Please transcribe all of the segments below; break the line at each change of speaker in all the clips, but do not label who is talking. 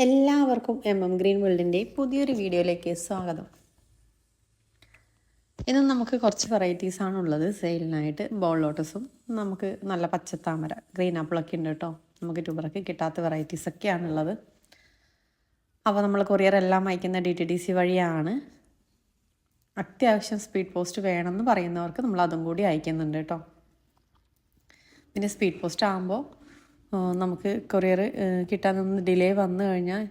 എല്ലാവർക്കും ഗ്രീൻ വേൾഡിൻ്റെ പുതിയൊരു വീഡിയോയിലേക്ക് സ്വാഗതം. ഇന്ന് നമുക്ക് കുറച്ച് വെറൈറ്റീസാണ് ഉള്ളത് സെയിലിനായിട്ട്. ബോൾ ലോട്ടസും നമുക്ക് നല്ല പച്ചത്താമര ഗ്രീൻ ആപ്പിളൊക്കെ ഉണ്ട് കേട്ടോ. നമുക്ക് ട്യൂബറൊക്കെ കിട്ടാത്ത വെറൈറ്റീസൊക്കെയാണുള്ളത്. അപ്പോൾ നമ്മൾ കൊറിയർ എല്ലാം അയക്കുന്ന DTDC വഴിയാണ്. അത്യാവശ്യം സ്പീഡ് പോസ്റ്റ് വേണമെന്ന് പറയുന്നവർക്ക് നമ്മൾ അതും കൂടി അയക്കുന്നുണ്ട് കേട്ടോ. പിന്നെ സ്പീഡ് പോസ്റ്റ് ആകുമ്പോൾ നമുക്ക് കൊറിയർ കിട്ടാനൊന്ന് ഡിലേ വന്നു കഴിഞ്ഞാൽ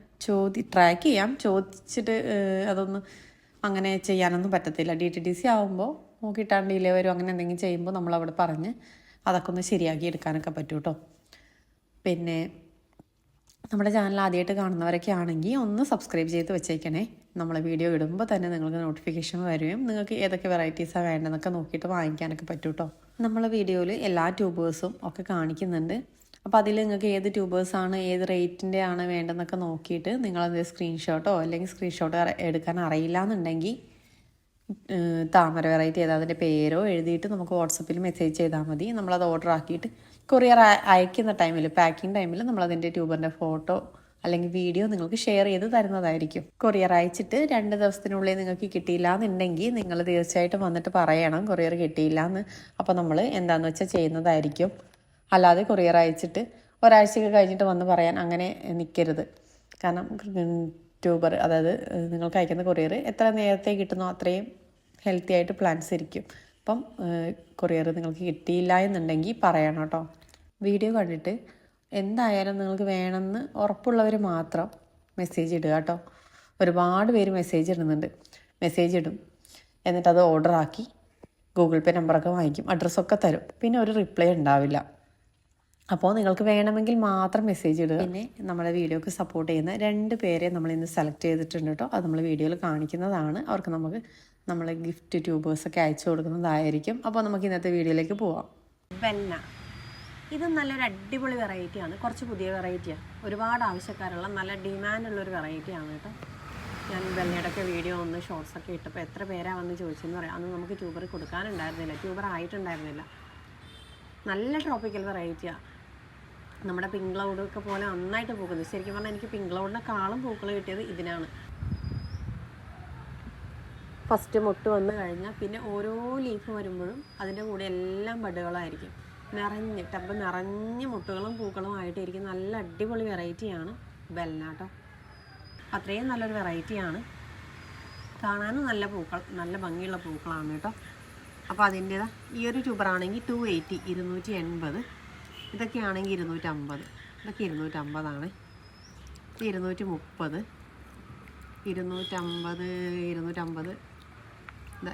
ട്രാക്ക് ചെയ്യാം. ചോദിച്ചിട്ട് അതൊന്ന് അങ്ങനെ ചെയ്യാനൊന്നും പറ്റത്തില്ല. DTDC ആകുമ്പോൾ കിട്ടാൻ ഡിലേ വരും, അങ്ങനെ എന്തെങ്കിലും ചെയ്യുമ്പോൾ നമ്മളവിടെ പറഞ്ഞ് അതൊക്കെ ഒന്ന് ശരിയാക്കി എടുക്കാനൊക്കെ പറ്റും കേട്ടോ. പിന്നെ നമ്മുടെ ചാനൽ ആദ്യമായിട്ട് കാണുന്നവരൊക്കെ ആണെങ്കിൽ ഒന്ന് സബ്സ്ക്രൈബ് ചെയ്ത് വെച്ചേക്കണേ. നമ്മൾ വീഡിയോ ഇടുമ്പോൾ തന്നെ നിങ്ങൾക്ക് നോട്ടിഫിക്കേഷൻ വരികയും നിങ്ങൾക്ക് ഏതൊക്കെ വെറൈറ്റീസാണ് വേണ്ടതെന്നൊക്കെ നോക്കിയിട്ട് വാങ്ങിക്കാനൊക്കെ പറ്റും കേട്ടോ. നമ്മളെ വീഡിയോയിൽ എല്ലാ ട്യൂബേഴ്സും ഒക്കെ കാണിക്കുന്നുണ്ട്. അപ്പോൾ അതിൽ നിങ്ങൾക്ക് ഏത് ട്യൂബേഴ്സാണ് ഏത് റേറ്റിൻ്റെ ആണ് വേണ്ടതെന്നൊക്കെ നോക്കിയിട്ട് നിങ്ങളത് സ്ക്രീൻഷോട്ടോ അല്ലെങ്കിൽ സ്ക്രീൻഷോട്ട് എടുക്കാൻ അറിയില്ല എന്നുണ്ടെങ്കിൽ താമര വെറൈറ്റി ഏതാ അതിൻ്റെ പേരോ എഴുതിയിട്ട് നമുക്ക് വാട്സപ്പിൽ മെസ്സേജ് ചെയ്താൽ മതി. നമ്മളത് ഓർഡർ ആക്കിയിട്ട് കൊറിയർ അയക്കുന്ന ടൈമിൽ, പാക്കിംഗ് ടൈമിൽ നമ്മളതിൻ്റെ ട്യൂബറിൻ്റെ ഫോട്ടോ അല്ലെങ്കിൽ വീഡിയോ നിങ്ങൾക്ക് ഷെയർ ചെയ്ത് തരുന്നതായിരിക്കും. കൊറിയർ അയച്ചിട്ട് 2 ദിവസത്തിനുള്ളിൽ നിങ്ങൾക്ക് കിട്ടിയില്ല എന്നുണ്ടെങ്കിൽ നിങ്ങൾ തീർച്ചയായിട്ടും വന്നിട്ട് പറയണം കൊറിയർ കിട്ടിയില്ല എന്ന്. അപ്പോൾ നമ്മൾ എന്താണെന്ന് വെച്ചാൽ ചെയ്യുന്നതായിരിക്കും. അല്ലാതെ കൊറിയർ അയച്ചിട്ട് ഒരാഴ്ചയൊക്കെ കഴിഞ്ഞിട്ട് വന്ന് പറയാൻ അങ്ങനെ നിൽക്കരുത്. കാരണം ട്യൂബർ, അതായത് നിങ്ങൾക്ക് അയക്കുന്ന കൊറിയർ എത്ര നേരത്തെ കിട്ടുന്നോ അത്രയും ഹെൽത്തി ആയിട്ട് പ്ലാന്റ്സ് ഇരിക്കും. അപ്പം കൊറിയർ നിങ്ങൾക്ക് കിട്ടിയില്ല എന്നുണ്ടെങ്കിൽ പറയണം കേട്ടോ. വീഡിയോ കണ്ടിട്ട് എന്തായാലും നിങ്ങൾക്ക് വേണമെന്ന് ഉറപ്പുള്ളവർ മാത്രം മെസ്സേജ് ഇടുക കേട്ടോ. ഒരുപാട് പേര് മെസ്സേജ് ഇടും, എന്നിട്ട് അത് ഓർഡർ ആക്കി ഗൂഗിൾ പേ നമ്പറൊക്കെ വാങ്ങിക്കും, അഡ്രസ്സൊക്കെ തരും, പിന്നെ ഒരു റിപ്ലൈ ഉണ്ടാവില്ല. അപ്പോൾ നിങ്ങൾക്ക് വേണമെങ്കിൽ മാത്രം മെസ്സേജ് ഇടുക. പിന്നെ നമ്മുടെ വീഡിയോക്ക് സപ്പോർട്ട് ചെയ്യുന്ന 2 പേരെ നമ്മളിന്ന് സെലക്ട് ചെയ്തിട്ടുണ്ട് കേട്ടോ. അത് നമ്മൾ വീഡിയോയിൽ കാണിക്കുന്നതാണ്. അവർക്ക് നമുക്ക് നമ്മൾ ഗിഫ്റ്റ് ട്യൂബേഴ്സൊക്കെ അയച്ചു കൊടുക്കുന്നതായിരിക്കും. അപ്പോൾ നമുക്ക് ഇന്നത്തെ വീഡിയോയിലേക്ക് പോവാം.
ബെന്ന, ഇത് നല്ലൊരു അടിപൊളി വെറൈറ്റിയാണ്. കുറച്ച് പുതിയ വെറൈറ്റിയാണ്. ഒരുപാട് ആവശ്യക്കാരുള്ള നല്ല ഡിമാൻഡുള്ളൊരു വെറൈറ്റിയാണ് കേട്ടോ. ഞാൻ ബെന്നയുടെയൊക്കെ വീഡിയോ ഒന്ന് ഷോർട്സൊക്കെ ഇട്ടപ്പോൾ എത്ര പേരാണ് വന്ന് ചോദിച്ചെന്ന് പറയാം. അന്ന് നമുക്ക് ട്യൂബർ കൊടുക്കാനുണ്ടായിരുന്നില്ല, ട്യൂബർ ആയിട്ടുണ്ടായിരുന്നില്ല. നല്ല ട്രോപ്പിക്കൽ വെറൈറ്റിയാണ്. നമ്മുടെ പിങ്ക് ക്ലൗഡൊക്കെ പോലെ നന്നായിട്ട് പൂക്കുന്നത്. ശരിക്കും പറഞ്ഞാൽ എനിക്ക് പിങ്ക് ക്ലൗഡിനെക്കാളും പൂക്കൾ കിട്ടിയത് ഇതിനാണ്. ഫസ്റ്റ് മുട്ട് വന്നു കഴിഞ്ഞാൽ പിന്നെ ഓരോ ലീഫ് വരുമ്പോഴും അതിൻ്റെ കൂടെ എല്ലാം ബഡുകളായിരിക്കും. ടബ് നിറഞ്ഞ് മുട്ടുകളും പൂക്കളും ആയിട്ടിരിക്കും. നല്ല അടിപൊളി വെറൈറ്റിയാണ് ബെന്ന കേട്ടോ. അത്രയും നല്ലൊരു വെറൈറ്റിയാണ്. കാണാനും നല്ല പൂക്കൾ, നല്ല ഭംഗിയുള്ള പൂക്കളാണ് കേട്ടോ. അപ്പോൾ അതിൻ്റേതാ ഈ ഒരു ട്യൂബറാണെങ്കിൽ 280, 280. ഇതൊക്കെ ആണെങ്കിൽ 250. ഇതൊക്കെ 250ആണ്. ഇത് 230, 250.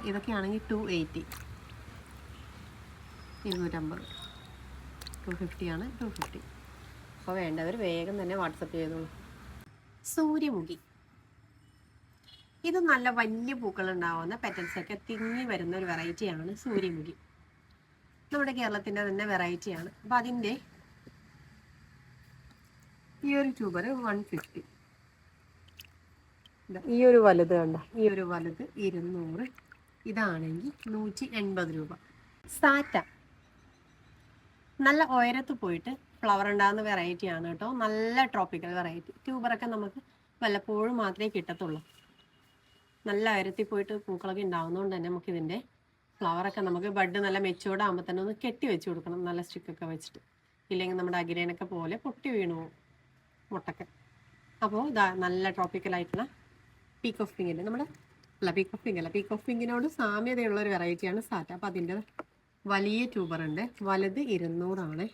ഇതൊക്കെ ആണെങ്കിൽ 280, 250. 250 ആണ്, 250. അപ്പോൾ വേണ്ടവർ വേഗം തന്നെ വാട്സപ്പ് ചെയ്തോളൂ. സൂര്യമുഖി, ഇത് നല്ല വലിയ പൂക്കളുണ്ടാവുന്ന പെറ്റൽസൊക്കെ തിങ്ങി വരുന്ന ഒരു വെറൈറ്റിയാണ് സൂര്യമുഖി. നമ്മുടെ കേരളത്തിൻ്റെ തന്നെ വെറൈറ്റിയാണ്. അപ്പോൾ അതിൻ്റെ ഈ ഒരു ട്യൂബർ 150. ഈ ഒരു വലുത് കണ്ട, ഈ ഒരു വലുത് 200. ഇതാണെങ്കിൽ 180 രൂപ. സാറ്റ, നല്ല ഉയരത്ത് പോയിട്ട് ഫ്ലവർ ഉണ്ടാകുന്ന വെറൈറ്റിയാണ് കേട്ടോ. നല്ല ട്രോപ്പിക്കൽ വെറൈറ്റി. ട്യൂബറൊക്കെ നമുക്ക് വല്ലപ്പോഴും മാത്രമേ കിട്ടത്തുള്ളൂ. നല്ല ഉയരത്തിൽ പോയിട്ട് പൂക്കളൊക്കെ ഉണ്ടാകുന്നതുകൊണ്ട് തന്നെ നമുക്കിതിൻ്റെ ഫ്ലവറൊക്കെ നമുക്ക് ബഡ് നല്ല മെച്ചൂർഡ് ആകുമ്പോൾ തന്നെ ഒന്ന് കെട്ടി വെച്ച് കൊടുക്കണം, നല്ല സ്റ്റിക്കൊക്കെ വെച്ചിട്ട്. ഇല്ലെങ്കിൽ നമ്മുടെ അഗ്രേനൊക്കെ പോലെ പൊട്ടി വീണു പോകും മുട്ടൊക്കെ. അപ്പോൾ ഇതാ നല്ല ട്രോപ്പിക്കലായിട്ടുള്ള പീക്ക് ഓഫ് പിങ്കിൻ്റെ പീക്ക് ഓഫ് പിങ്കിനോട് സാമ്യതയുള്ളൊരു വെറൈറ്റിയാണ് സാറ്റ. അപ്പോൾ അതിൻ്റെ വലിയ ട്യൂബറുണ്ട്. വലുത് 200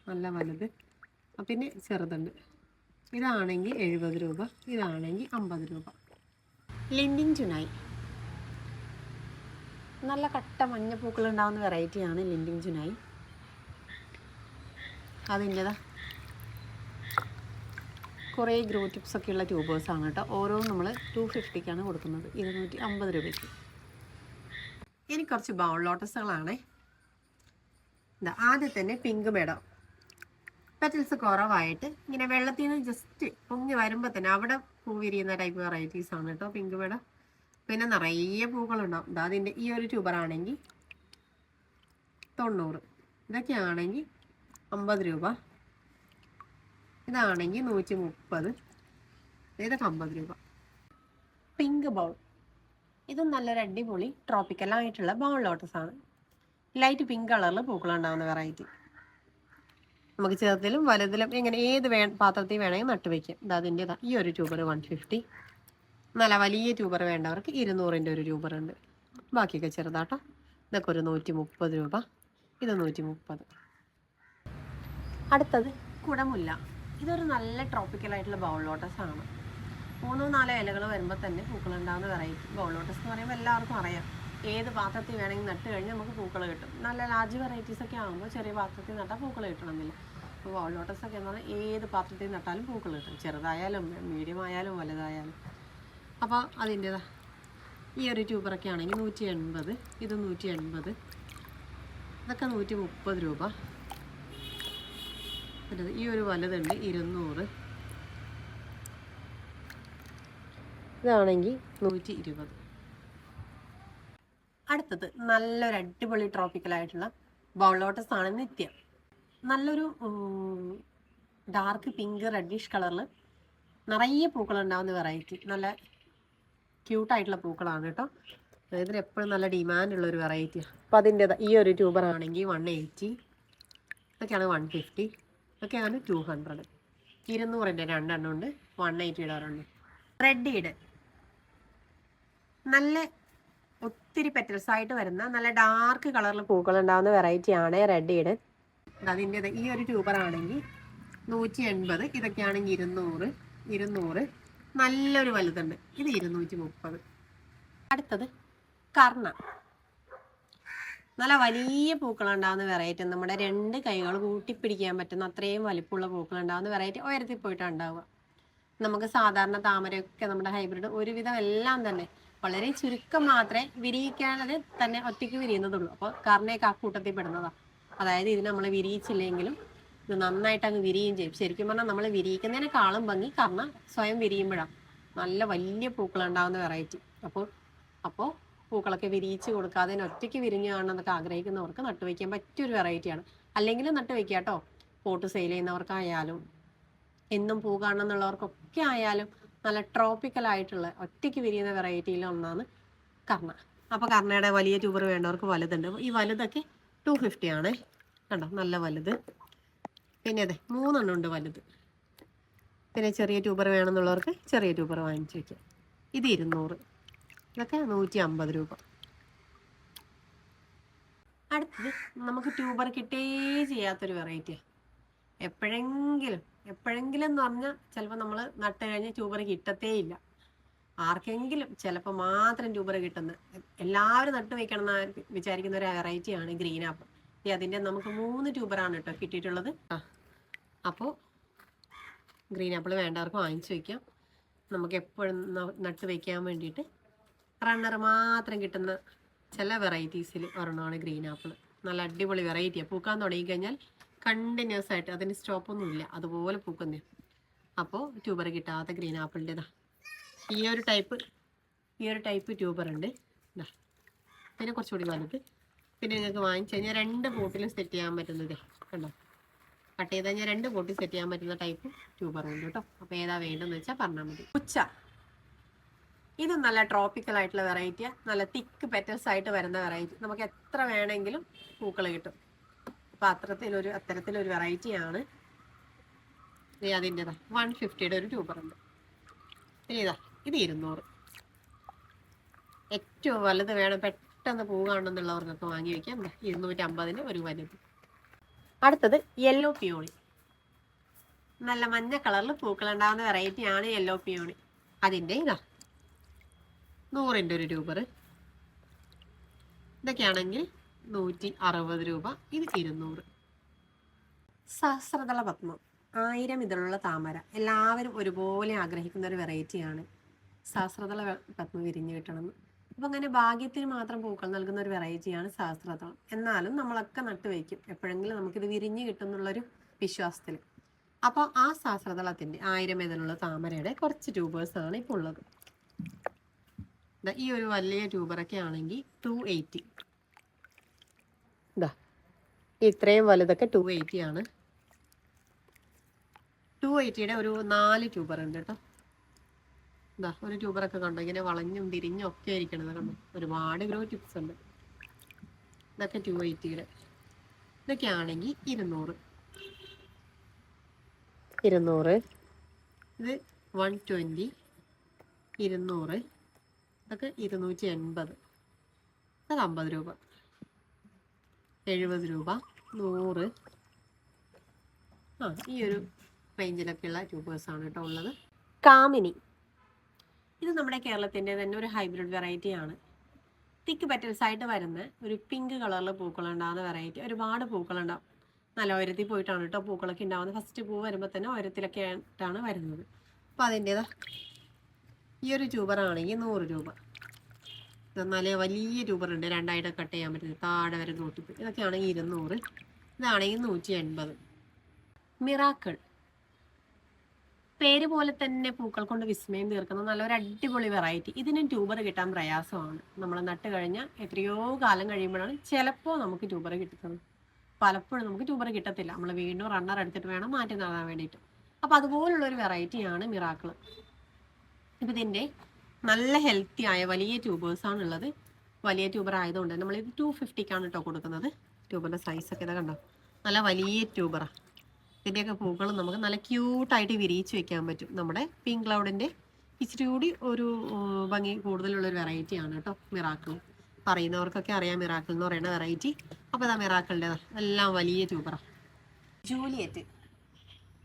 നല്ല വലുത്. പിന്നെ ചെറുതുണ്ട്. ഇതാണെങ്കിൽ 70 രൂപ, ഇതാണെങ്കിൽ 50 രൂപ. ലിൻഡിങ് ജുനായി, നല്ല കട്ട മഞ്ഞപ്പൂക്കൾ ഉണ്ടാകുന്ന വെറൈറ്റിയാണ് ലിൻഡിങ് ജുനായി. അതിൻ്റെതാ കുറേ ഗ്രോ ടിപ്സൊക്കെ ഉള്ള ട്യൂബേഴ്സാണ് കേട്ടോ. ഓരോന്നും നമ്മൾ 250ക്കാണ് കൊടുക്കുന്നത്, 250 രൂപയ്ക്ക്. ഇനി കുറച്ച് ബൗൾ ലോട്ടസുകളാണ്. ആദ്യം തന്നെ പിങ്ക് മേഡം, പെറ്റൽസ് കുറവായിട്ട് ഇങ്ങനെ വെള്ളത്തിൽ നിന്ന് ജസ്റ്റ് പൊങ്ങി വരുമ്പോൾ തന്നെ അവിടെ പൂ വിരിയുന്ന ടൈപ്പ് വെറൈറ്റീസാണ് കേട്ടോ പിങ്ക് മേഡം. പിന്നെ നിറയെ പൂക്കളുണ്ടാവും. അതിൻ്റെ ഈ ഒരു ട്യൂബറാണെങ്കിൽ 90. ഇതൊക്കെ ആണെങ്കിൽ 50 രൂപ. ഇതാണെങ്കിൽ 130, ഇതൊക്കെ 50 രൂപ. പിങ്ക് ബൗൾ, ഇതും നല്ലൊരു അടിപൊളി ട്രോപ്പിക്കലായിട്ടുള്ള ബൗൾ ലോട്ടസ് ആണ്. ലൈറ്റ് പിങ്ക് കളറിൽ പൂക്കളുണ്ടാകുന്ന വെറൈറ്റി. നമുക്ക് ചെറുതിലും വലുതിലും ഇങ്ങനെ ഏത് പാത്രത്തിൽ വേണമെങ്കിൽ നട്ട് വയ്ക്കാം. അതിൻ്റെ ഈ ഒരു ട്യൂബർ 150. നല്ല വലിയ ട്യൂബർ വേണ്ടവർക്ക് 200-ൻ്റെ ഒരു ട്യൂബർ ഉണ്ട്. ബാക്കിയൊക്കെ ചെറുതാട്ടോ. ഇതൊക്കെ ഒരു 130 രൂപ, ഇത് 130. അടുത്തത് കുടമുല്ല. ഇതൊരു നല്ല ട്രോപ്പിക്കലായിട്ടുള്ള ബൗൾ ലോട്ടസ് ആണ്. 3-4 ഇലകൾ വരുമ്പോൾ തന്നെ പൂക്കളുണ്ടാകുന്ന വെറൈറ്റി. ബൗൾ ലോട്ടസ് എന്ന് പറയുമ്പോൾ എല്ലാവർക്കും അറിയാം. ഏത് പാത്രത്തിൽ വേണമെങ്കിൽ നട്ട് കഴിഞ്ഞാൽ നമുക്ക് പൂക്കൾ കിട്ടും. നല്ല ലാർജ് വെറൈറ്റീസ് ഒക്കെ ആകുമ്പോൾ ചെറിയ പാത്രത്തിൽ നട്ടാൽ പൂക്കൾ കിട്ടണമെന്നില്ല. അപ്പോൾ ബൗൾ ലോട്ടസ് ഒക്കെ എന്ന് പറഞ്ഞാൽ ഏത് പാത്രത്തിൽ നട്ടാലും പൂക്കൾ കിട്ടും. ചെറുതായാലും മീഡിയം ആയാലും വലുതായാലും. അപ്പോൾ അതിൻ്റെതാ ഈ ഒരു ട്യൂബറൊക്കെ ആണെങ്കിൽ 180, ഇത് 180, ഇതൊക്കെ 130 രൂപ. ഈ ഒരു വലുതുണ്ട് 200, ഇതാണെങ്കിൽ 120. അടുത്തത് നല്ലൊരു അടിപൊളി ട്രോപ്പിക്കലായിട്ടുള്ള ബൗൾ ലോട്ടസ് ആണ് നിത്യ. നല്ലൊരു ഡാർക്ക് പിങ്ക് റെഡിഷ് കളറിൽ നിറയെ പൂക്കളുണ്ടാകുന്ന വെറൈറ്റി. നല്ല ക്യൂട്ടായിട്ടുള്ള പൂക്കളാണ് കേട്ടോ. ഇതിന് എപ്പോഴും നല്ല ഡിമാൻഡുള്ള ഒരു വെറൈറ്റിയാണ്. അപ്പോൾ അതിൻ്റെ ഈ ഒരു ട്യൂബർ ആണെങ്കിൽ 180, ഇതൊക്കെയാണ് 150, ഇതൊക്കെയാണ് 200. 200-ൻ്റെ 2 ഉണ്ട്, 180-യുടെ ഒരെണ്ണം. റെഡ് ഈഡ് നല്ല ഒത്തിരി പെറ്റൽസ് ആയിട്ട് വരുന്ന നല്ല ഡാർക്ക് കളറിൽ പൂക്കൾ ഉണ്ടാകുന്ന വെറൈറ്റിയാണ് റെഡ് ഈഡ്. അതിൻ്റെ ഈ ഒരു ട്യൂബർ ആണെങ്കിൽ 180, ഇതൊക്കെ ആണെങ്കിൽ 200. നല്ലൊരു വലുതുണ്ട്, ഇത് 230. അടുത്തത് കർണ. നല്ല വലിയ പൂക്കളുണ്ടാകുന്ന വെറൈറ്റി. നമ്മുടെ 2 കൈകൾ കൂട്ടിപ്പിടിക്കാൻ പറ്റുന്ന അത്രയും വലിപ്പമുള്ള പൂക്കളുണ്ടാകുന്ന വെറൈറ്റി ഉയരത്തിൽ പോയിട്ടാണ് ഉണ്ടാവുക. നമുക്ക് സാധാരണ താമരയൊക്കെ നമ്മുടെ ഹൈബ്രിഡ് ഒരുവിധം എല്ലാം തന്നെ വളരെ ചുരുക്കം മാത്രമേ വിരിയിക്കാതെ തന്നെ ഒറ്റയ്ക്ക് വിരിയുന്നതുള്ളൂ. അപ്പോൾ കർണയൊക്കെ ആ കൂട്ടത്തിൽ പെടുന്നതാണ്. അതായത് ഇത് നമ്മൾ വിരിയിച്ചില്ലെങ്കിലും ഇത് നന്നായിട്ട് അങ്ങ് വിരിയും ചെയ്യും. ശരിക്കും പറഞ്ഞാൽ നമ്മൾ വിരിയിക്കുന്നതിനേക്കാളും ഭംഗി കർണ സ്വയം വിരിയുമ്പോഴാണ്. നല്ല വലിയ പൂക്കളുണ്ടാകുന്ന വെറൈറ്റി. അപ്പോൾ പൂക്കളൊക്കെ വിരിയിച്ച് കൊടുക്കാതെ ഒറ്റയ്ക്ക് വിരിഞ്ഞു കാണണമെന്നൊക്കെ ആഗ്രഹിക്കുന്നവർക്ക് നട്ടുവയ്ക്കാൻ പറ്റിയൊരു വെറൈറ്റിയാണ്. അല്ലെങ്കിലും നട്ടുവയ്ക്കുക കേട്ടോ. പോട്ട് സെയിൽ ചെയ്യുന്നവർക്കായാലും എന്നും പൂ കാണണം എന്നുള്ളവർക്കൊക്കെ ആയാലും നല്ല ട്രോപ്പിക്കലായിട്ടുള്ള ഒറ്റയ്ക്ക് വിരിയുന്ന വെറൈറ്റിയിൽ ഒന്നാണ് കർണ. അപ്പോൾ കർണയുടെ വലിയ ട്യൂബർ വേണ്ടവർക്ക് വലുതുണ്ട്. ഈ വലുതൊക്കെ 250 ആണ് കണ്ടോ, നല്ല വലുത്. പിന്നെ അതെ 3 എണ്ണം ഉണ്ട് വലുത്. പിന്നെ ചെറിയ ട്യൂബർ വേണമെന്നുള്ളവർക്ക് ചെറിയ ട്യൂബർ വാങ്ങിച്ച് വയ്ക്കാം. ഇത് 200, ഇതൊക്കെ 150 രൂപ. അടുത്തത് നമുക്ക് ട്യൂബർ കിട്ടേ ചെയ്യാത്തൊരു വെറൈറ്റിയാണ്. എപ്പോഴെങ്കിലും എന്ന് പറഞ്ഞാൽ ചിലപ്പോൾ നമ്മൾ നട്ട് കഴിഞ്ഞ് ട്യൂബർ കിട്ടത്തേ ഇല്ല. ആർക്കെങ്കിലും ചിലപ്പോൾ മാത്രം ട്യൂബർ കിട്ടുന്നത്. എല്ലാവരും നട്ട് വയ്ക്കണം എന്ന് വിചാരിക്കുന്ന ഒരു വെറൈറ്റിയാണ് ഗ്രീൻ ആപ്പിൾ. അതിൻ്റെ നമുക്ക് 3 ട്യൂബറാണ് കേട്ടോ കിട്ടിയിട്ടുള്ളത്. അപ്പോൾ ഗ്രീൻ ആപ്പിൾ വേണ്ടവർക്ക് വാങ്ങിച്ചു വയ്ക്കാം. നമുക്ക് എപ്പോഴും നട്ട് വയ്ക്കാൻ വേണ്ടിയിട്ട് റണ്ണർ മാത്രം കിട്ടുന്ന ചില വെറൈറ്റീസിൽ ഒരെണ്ണമാണ് ഗ്രീൻ ആപ്പിൾ. നല്ല അടിപൊളി വെറൈറ്റിയാണ്. പൂക്കാൻ തുടങ്ങിക്കഴിഞ്ഞാൽ കണ്ടിന്യൂസ് ആയിട്ട് അതിന് സ്റ്റോപ്പൊന്നുമില്ല, അതുപോലെ പൂക്കുന്നേ. അപ്പോൾ ട്യൂബർ കിട്ടാത്ത ഗ്രീൻ ആപ്പിളിൻ്റെതാ ഈ ഒരു ടൈപ്പ് ട്യൂബർ ഉണ്ട്. പിന്നെ കുറച്ചുകൂടി വലുത്. പിന്നെ നിങ്ങൾക്ക് വാങ്ങിച്ചു കഴിഞ്ഞാൽ 2 പോട്ടിലും സെറ്റ് ചെയ്യാൻ പറ്റുന്നത് കണ്ടോ. കട്ട് ചെയ്ത് കഴിഞ്ഞാൽ 2 പോട്ടിൽ സെറ്റ് ചെയ്യാൻ പറ്റുന്ന ടൈപ്പ് ട്യൂബറുണ്ട് കേട്ടോ. അപ്പോൾ ഏതാ വേണ്ടതെന്ന് വെച്ചാൽ പറഞ്ഞാൽ മതി. ഉച്ച, ഇത് നല്ല ട്രോപ്പിക്കലായിട്ടുള്ള വെറൈറ്റിയാണ്. നല്ല തിക്ക് പെറ്റൽസ് ആയിട്ട് വരുന്ന വെറൈറ്റി. നമുക്ക് എത്ര വേണമെങ്കിലും പൂക്കൾ കിട്ടും. അപ്പോൾ അത്തരത്തിലൊരു വെറൈറ്റിയാണ്. അതിൻ്റെതാ 150-യുടെ ഒരു ട്യൂബറുണ്ട്. പിന്നെ ഇത് 200. ഏറ്റവും വലുത് വേണം, പെട്ടെന്ന് പൂ കാണണമെന്നുള്ളവർക്കൊക്കെ വാങ്ങി വയ്ക്കാം. 250-ന് ഒരു വലുത്. അടുത്തത് യെല്ലോ പിയോണി. നല്ല മഞ്ഞ കളറിൽ പൂക്കളുണ്ടാകുന്ന വെറൈറ്റിയാണ് യെല്ലോ പിയോണി. അതിൻ്റെ 100-ൻ്റെ ഒരു ട്യൂബർ. ഇതൊക്കെയാണെങ്കിൽ 160 രൂപ, ഇത് 200. സഹസ്രദള പത്മം, 1000 ഇതളുള്ള താമര. എല്ലാവരും ഒരുപോലെ ആഗ്രഹിക്കുന്ന ഒരു വെറൈറ്റിയാണ് സഹസ്രദള പത്മം വിരിഞ്ഞു കിട്ടണമെന്ന്. അപ്പം അങ്ങനെ ഭാഗ്യത്തിന് മാത്രം പൂക്കൾ നൽകുന്ന ഒരു വെറൈറ്റിയാണ് സഹസ്രദളം. എന്നാലും നമ്മളൊക്കെ നട്ട് വയ്ക്കും, എപ്പോഴെങ്കിലും നമുക്കിത് വിരിഞ്ഞ് കിട്ടും എന്നുള്ളൊരു വിശ്വാസത്തിൽ. അപ്പോൾ ആ സഹസ്രദളത്തിൻ്റെ 1000 ഇതളുള്ള താമരയുടെ കുറച്ച് ട്യൂബേഴ്സാണ് ഇപ്പോൾ ഉള്ളത്. ഈ ഒരു വലിയ ട്യൂബറൊക്കെ ആണെങ്കിൽ 280. ഇത്രയും വലുതൊക്കെ 280 ആണ്. 280യുടെ ഒരു 4 ട്യൂബർ ഉണ്ട് കേട്ടോ. ഇതാ ഒരു ട്യൂബറൊക്കെ കണ്ടോ, ഇങ്ങനെ വളഞ്ഞും തിരിഞ്ഞും ഒക്കെ ഇരിക്കണത് കണ്ടോ. ഒരുപാട് ഗ്രോ ടിപ്സ് ഉണ്ട്. ഇതൊക്കെ 280യുടെ. ഇതൊക്കെ ആണെങ്കിൽ 200. ഇത് 120, 200. ഇതൊക്കെ 280. അത് 50 രൂപ, 70 രൂപ, 100. ഈ ഒരു റേഞ്ചിലൊക്കെയുള്ള ട്യൂബേഴ്സാണ് കേട്ടോ ഉള്ളത്. കാമിനി, ഇത് നമ്മുടെ കേരളത്തിൻ്റെ തന്നെ ഒരു ഹൈബ്രിഡ് വെറൈറ്റി ആണ്. തിക്ക് പെറ്റൽസ് ആയിട്ട് വരുന്ന ഒരു പിങ്ക് കളറിൽ പൂക്കളുണ്ടാകുന്ന വെറൈറ്റി. ഒരുപാട് പൂക്കളുണ്ടാവും. നല്ല ഉയരത്തിൽ പോയിട്ടാണ് കേട്ടോ പൂക്കളൊക്കെ ഉണ്ടാകുന്നത്. ഫസ്റ്റ് പൂ വരുമ്പോൾ തന്നെ ഉയരത്തിലൊക്കെ ആയിട്ടാണ് വരുന്നത്. അപ്പോൾ അതിൻ്റേതാ ഈ ഒരു ട്യൂബറാണെങ്കിൽ 100 രൂപ. നല്ല വലിയ ട്യൂബറുണ്ട്, 2ആയിട്ട് കട്ട് ചെയ്യാൻ പറ്റുന്നത്, താഴെ വരെ നോട്ടിപ്പ്. ഇതൊക്കെ ആണെങ്കിൽ 200. ഇതാണെങ്കിൽ 180. മിറാക്കിൾ, പേര് പോലെ തന്നെ പൂക്കൾ കൊണ്ട് വിസ്മയം തീർക്കുന്ന നല്ലൊരു അടിപൊളി വെറൈറ്റി. ഇതിന് ട്യൂബർ കിട്ടാൻ പ്രയാസമാണ്. നമ്മൾ നട്ട് കഴിഞ്ഞാൽ എത്രയോ കാലം കഴിയുമ്പോഴാണ് ചിലപ്പോൾ നമുക്ക് ട്യൂബർ കിട്ടുന്നത്. പലപ്പോഴും നമുക്ക് ട്യൂബർ കിട്ടത്തില്ല. നമ്മൾ വീണ്ടും റണ്ണർ എടുത്തിട്ട് വേണം മാറ്റി നടാൻ വേണ്ടിയിട്ട്. അപ്പോൾ അതുപോലുള്ളൊരു വെറൈറ്റിയാണ് മിറാക്കിൾ. ഇപ്പം ഇതിൻ്റെ നല്ല ഹെൽത്തി ആയ വലിയ ട്യൂബേഴ്സാണുള്ളത്. വലിയ ട്യൂബർ ആയതുകൊണ്ട് നമ്മളിത് 250ക്കാണ് കേട്ടോ കൊടുക്കുന്നത്. ട്യൂബറിൻ്റെ സൈസൊക്കെ ഇതാ കണ്ടോ, നല്ല വലിയ ട്യൂബറാണ്. ഇതിൻ്റെയൊക്കെ പൂക്കൾ നമുക്ക് നല്ല ക്യൂട്ടായിട്ട് വിരിയിച്ച് വെക്കാൻ പറ്റും. നമ്മുടെ പിങ്ക് ക്ലൗഡിൻ്റെ ഇച്ചിരി കൂടി ഒരു ഭംഗി കൂടുതലുള്ളൊരു വെറൈറ്റിയാണ് കേട്ടോ മിറാക്കിൾ. പറയുന്നവർക്കൊക്കെ അറിയാം മിറാക്കിൾ എന്ന് പറയുന്ന വെറൈറ്റി. അപ്പോൾ ഇതാ മിറാക്കിളിൻ്റെ എല്ലാം വലിയ ട്യൂബറാണ്. ജൂലിയറ്റ്,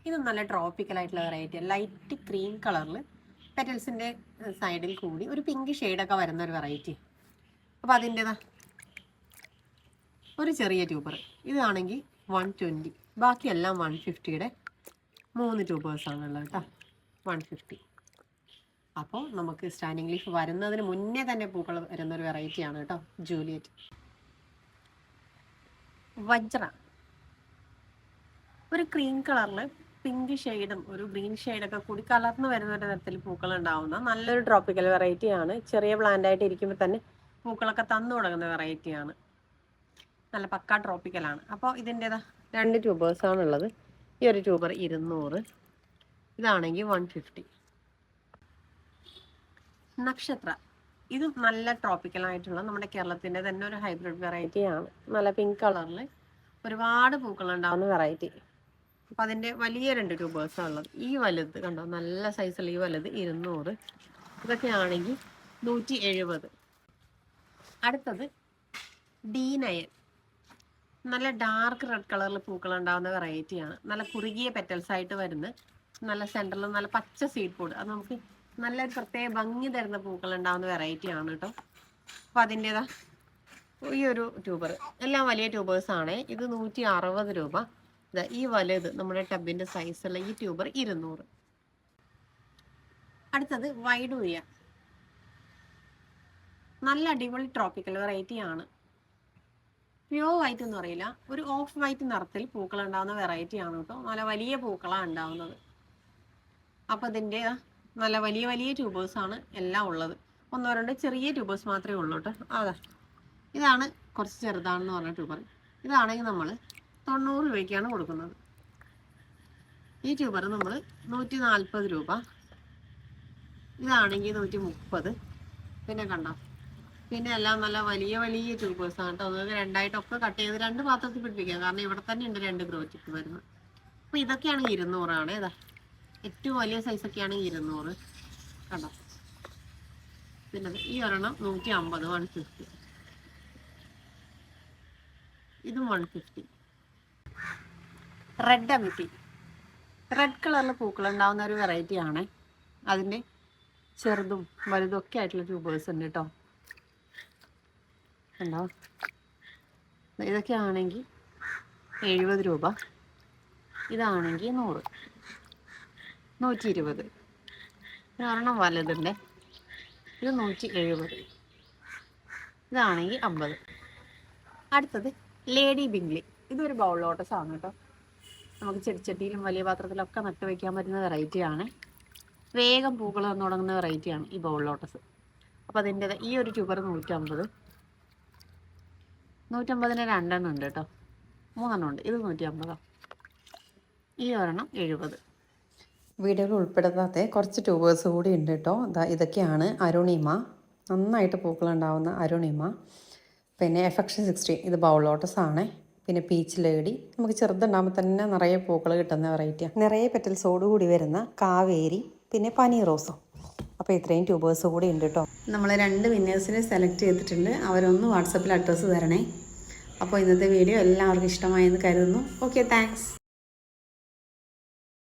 ഇത് നല്ല ട്രോപ്പിക്കലായിട്ടുള്ള വെറൈറ്റി. ലൈറ്റ് ക്രീം കളറിൽ പെറ്റൽസിൻ്റെ സൈഡിൽ കൂടി ഒരു പിങ്ക് ഷെയ്ഡൊക്കെ വരുന്ന ഒരു വെറൈറ്റി. അപ്പോൾ അതിൻ്റെതാ ഒരു ചെറിയ ട്യൂബർ. ഇതാണെങ്കിൽ 120. ബാക്കിയെല്ലാം 150യുടെ 3 ട്യൂബേഴ്സാണുള്ളത് കേട്ടോ. 150. അപ്പോൾ നമുക്ക് സ്റ്റാൻഡിങ് ലീഫ് വരുന്നതിന് മുന്നേ തന്നെ പൂക്കൾ വരുന്നൊരു വെറൈറ്റിയാണ് കേട്ടോ ജൂലിയറ്റ്. വജ്ര, ഒരു ക്രീം കളറിൽ പിങ്ക് ഷെയ്ഡും ഒരു ഗ്രീൻ ഷെയ്ഡൊക്കെ കൂടി കലർന്ന് വരുന്ന ഒരു തരത്തിൽ പൂക്കൾ ഉണ്ടാവുന്ന നല്ലൊരു ട്രോപ്പിക്കൽ വെറൈറ്റിയാണ്. ചെറിയ പ്ലാന്റ് ആയിട്ട് ഇരിക്കുമ്പോൾ തന്നെ പൂക്കളൊക്കെ തന്നു തുടങ്ങുന്ന വെറൈറ്റിയാണ്. നല്ല പക്കാ ട്രോപ്പിക്കലാണ്. അപ്പോൾ ഇതിൻ്റെതാ 2 ട്യൂബേഴ്സാണുള്ളത്. ഈ ഒരു ട്യൂബർ 200. ഇതാണെങ്കിൽ 150. നക്ഷത്ര, ഇത് നല്ല ട്രോപ്പിക്കലായിട്ടുള്ള നമ്മുടെ കേരളത്തിൻ്റെ തന്നെ ഒരു ഹൈബ്രിഡ് വെറൈറ്റിയാണ്. നല്ല പിങ്ക് കളറിൽ ഒരുപാട് പൂക്കളുണ്ടാവുന്ന വെറൈറ്റി. അപ്പോൾ അതിൻ്റെ വലിയ 2 ട്യൂബേഴ്സാണ് ഉള്ളത്. ഈ വലുത് കണ്ടോ, നല്ല സൈസുള്ള ഈ വലുത് 200. ഇതൊക്കെ ആണെങ്കിൽ 170. അടുത്തത് D9, നല്ല ഡാർക്ക് റെഡ് കളറിൽ പൂക്കളുണ്ടാവുന്ന വെറൈറ്റിയാണ്. നല്ല കുറുകിയ പെറ്റൽസ് ആയിട്ട് വരുന്ന നല്ല സെൻറ്ററിൽ നല്ല പച്ച സീഡ് പോഡ്. അത് നമുക്ക് നല്ലൊരു പ്രത്യേക ഭംഗി തരുന്ന പൂക്കൾ ഉണ്ടാവുന്ന വെറൈറ്റിയാണ് കേട്ടോ. അപ്പോൾ അതിൻ്റെതാ ഈ ഒരു ട്യൂബർ എല്ലാം വലിയ ട്യൂബേഴ്സാണ്. ഇത് 160 രൂപ. ഈ വലുത് നമ്മുടെ ടബിൻ്റെ സൈസുള്ള ഈ ട്യൂബർ 200. അടുത്തത് വൈഡൂരിയ, നല്ല അടിപൊളി ട്രോപ്പിക്കൽ വെറൈറ്റിയാണ്. പ്യോർ വൈറ്റ് എന്ന് പറയില്ല, ഒരു ഓഫ് വൈറ്റ് നിറത്തിൽ പൂക്കൾ ഉണ്ടാകുന്ന വെറൈറ്റിയാണ് കേട്ടോ. നല്ല വലിയ പൂക്കളാണ് ഉണ്ടാവുന്നത്. അപ്പോൾ ഇതിൻ്റെ നല്ല വലിയ വലിയ ട്യൂബേഴ്സാണ് എല്ലാം ഉള്ളത്. 1-2 ചെറിയ ട്യൂബേഴ്സ് മാത്രമേ ഉള്ളൂ കേട്ടോ. അതാ ഇതാണ് കുറച്ച് ചെറുതാണെന്ന് പറഞ്ഞ ട്യൂബർ. ഇതാണെങ്കിൽ നമ്മൾ 90 രൂപയ്ക്കാണ് കൊടുക്കുന്നത്. ഈ ട്യൂബർ നമ്മൾ 140 രൂപ. ഇതാണെങ്കിൽ 130. പിന്നെ കണ്ടോ, പിന്നെ എല്ലാം നല്ല വലിയ വലിയ ട്യൂബേഴ്സാണ് കേട്ടോ. അതൊക്കെ 2ആയിട്ടൊക്കെ കട്ട് ചെയ്ത് 2 പാത്രത്തിൽ പിടിപ്പിക്കുക. കാരണം ഇവിടെ തന്നെ ഉണ്ട് 2 ഗ്രോ ടിപ്പ് വരുന്നത്. അപ്പോൾ ഇതൊക്കെയാണെങ്കിൽ 200 ആണ്. ഏതാ ഏറ്റവും വലിയ സൈസൊക്കെ ആണെങ്കിൽ 200 കണ്ടോ. പിന്നെ ഈ ഒരെണ്ണം 150, 150. ഇതും 150. റെഡ് അമിറ്റി, റെഡ് കളറിൽ പൂക്കൾ ഉണ്ടാകുന്ന ഒരു വെറൈറ്റി ആണ്. അതിൻ്റെ ചെറുതും വലുതും ഒക്കെ ആയിട്ടുള്ള ട്യൂബേഴ്സ് ഉണ്ട് കേട്ടോ. കണ്ടോ, ഇതൊക്കെ ആണെങ്കിൽ 70 രൂപ. ഇതാണെങ്കിൽ 100, 120. ഒരെണ്ണം വലുതുണ്ട്. ഇത് 170. ഇതാണെങ്കിൽ 50. അടുത്തത് ലേഡി ബിംഗ്ലി, ഇതൊരു ബൗൾ ലോട്ടസ് ആണ് കേട്ടോ. നമുക്ക് ചെടിച്ചട്ടിയിലും വലിയ പാത്രത്തിലൊക്കെ നട്ട് വയ്ക്കാൻ പറ്റുന്ന വെറൈറ്റിയാണ്. വേഗം പൂക്കൾ വന്നു തുടങ്ങുന്ന വെറൈറ്റിയാണ് ഈ ബൗൾ ലോട്ടസ്. അപ്പോൾ അതിൻ്റെ ഈ ഒരു ട്യൂബർ 150. 150ന് 2 ഉണ്ട് കേട്ടോ, 3 ഉണ്ട്. ഇത് 150. ഈ ഒരെണ്ണം 70.
വീഡിയോയിൽ ഉൾപ്പെടുത്താത്ത കുറച്ച് ട്യൂബേഴ്സ് കൂടി ഉണ്ട് കേട്ടോ. ഇതൊക്കെയാണ് അരുണിമ, നന്നായിട്ട് പൂക്കളുണ്ടാവുന്ന അരുണിമ. പിന്നെ എഫക്ഷൻ 16, ഇത് ബൗൾ ലോട്ടസ് ആണ്. പിന്നെ പീച്ച് ലേഡി, നമുക്ക് ചെറുതുണ്ടാകുമ്പോൾ തന്നെ നിറയെ പൂക്കൾ കിട്ടുന്ന വെറൈറ്റിയാണ്. നിറയെ പെറ്റൽസോട് കൂടി വരുന്ന കാവേരി, പിന്നെ പനി റോസും. അപ്പോൾ ഇത്രയും ട്യൂബേഴ്സ് കൂടി ഉണ്ട് കേട്ടോ. നമ്മൾ 2 വിന്നേഴ്സിനെ സെലക്ട് ചെയ്തിട്ടുണ്ട്. അവരൊന്ന് വാട്സപ്പിൽ അഡ്രസ്സ് തരണേ. അപ്പോൾ ഇന്നത്തെ വീഡിയോ എല്ലാവർക്കും ഇഷ്ടമായെന്ന് കരുതുന്നു. Okay, thanks.